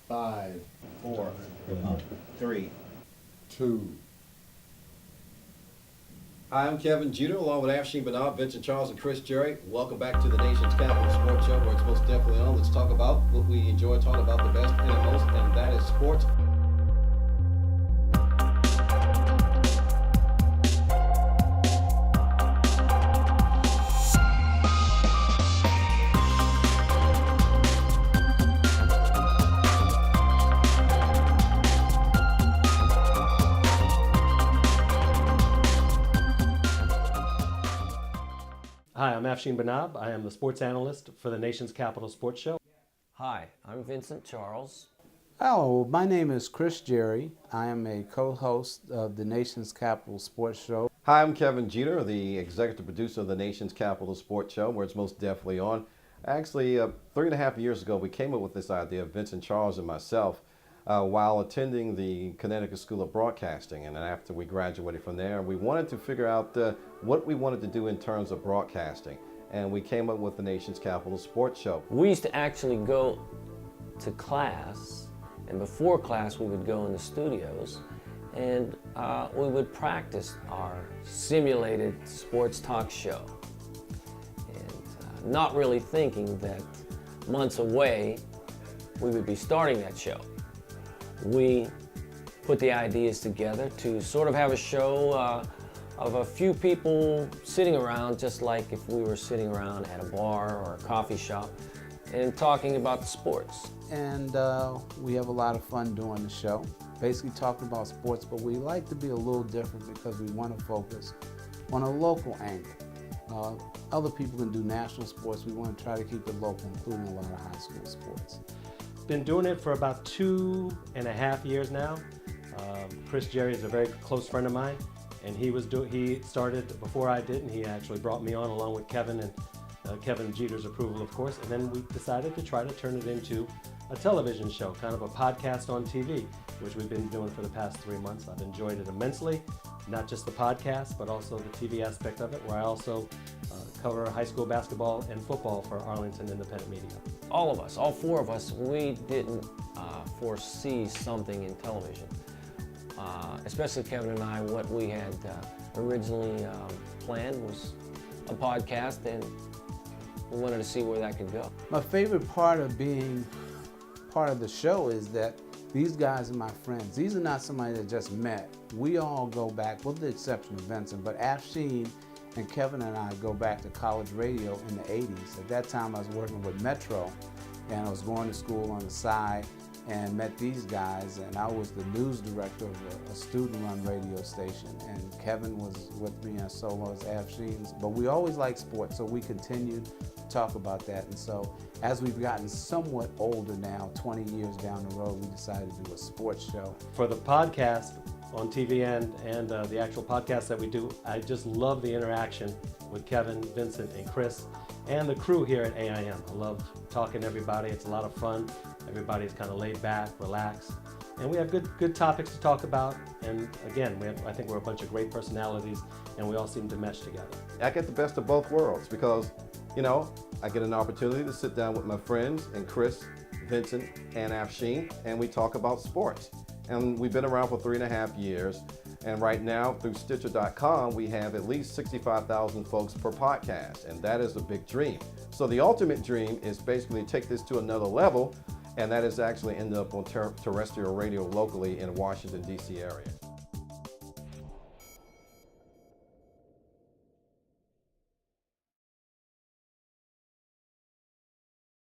5, 4, 3, 2. Hi, I'm Kevin Jeter, along with Afsheen Benab, Vincent Charles, and Chris Jerry. Welcome back to the nation's capital sports show, where it's most definitely on. Let's talk about what we enjoy talking about the best and the most, and that is sports. Hi, I'm Afsheen Benab. I am the sports analyst for the nation's capital sports show. Hi, I'm Vincent Charles. Hello, my name is Chris Jerry. I am a co-host of the nation's capital sports show. Hi, I'm Kevin Jeter, the executive producer of the nation's capital sports show, where it's most definitely on. Actually, 3.5 years ago, we came up with this idea, Vincent Charles and myself, while attending the Connecticut School of Broadcasting. And after we graduated from there, we wanted to figure out what we wanted to do in terms of broadcasting. And we came up with the nation's capital sports show. We used to actually go to class, and before class we would go in the studios and we would practice our simulated sports talk show. And not really thinking that months away we would be starting that show. We put the ideas together to sort of have a show of a few people sitting around, just like if we were sitting around at a bar or a coffee shop and talking about the sports. And we have a lot of fun doing the show, basically talking about sports, but we like to be a little different because we want to focus on a local angle. Other people can do national sports. We want to try to keep it local, including a lot of high school sports. Been doing it for about 2.5 years now. Chris Jerry is a very close friend of mine, and he started before I did, and he actually brought me on along with Kevin and Kevin Jeter's approval, of course. And then we decided to try to turn it into a television show, kind of a podcast on TV, which we've been doing for the past 3 months. I've enjoyed it immensely, not just the podcast, but also the TV aspect of it, where I also cover high school basketball and football for Arlington Independent Media. All of us, all four of us, we didn't foresee something in television. Especially Kevin and I, what we had originally planned was a podcast, and we wanted to see where that could go. My favorite part of being part of the show is that these guys are my friends. These are not somebody that just met. We all go back, with the exception of Vincent, but Afsheen and Kevin and I go back to college radio in the 80s. At that time I was working with Metro, and I was going to school on the side and met these guys, and I was the news director of a student-run radio station, and Kevin was with me, and so was Afsheen's. But we always liked sports, so we continued to talk about that. And so as we've gotten somewhat older now, 20 years down the road, we decided to do a sports show. For the podcast on TV and the actual podcast that we do, I just love the interaction with Kevin, Vincent, and Chris, and the crew here at AIM. I love talking to everybody. It's a lot of fun. Everybody's kind of laid back, relaxed, and we have good topics to talk about. And again, I think we're a bunch of great personalities, and we all seem to mesh together. I get the best of both worlds because, I get an opportunity to sit down with my friends and Chris, Vincent, and Afsheen, and we talk about sports. And we've been around for 3.5 years. And right now, through Stitcher.com, we have at least 65,000 folks per podcast, and that is a big dream. So the ultimate dream is basically take this to another level, and that is actually end up on terrestrial radio locally in the Washington, D.C. area.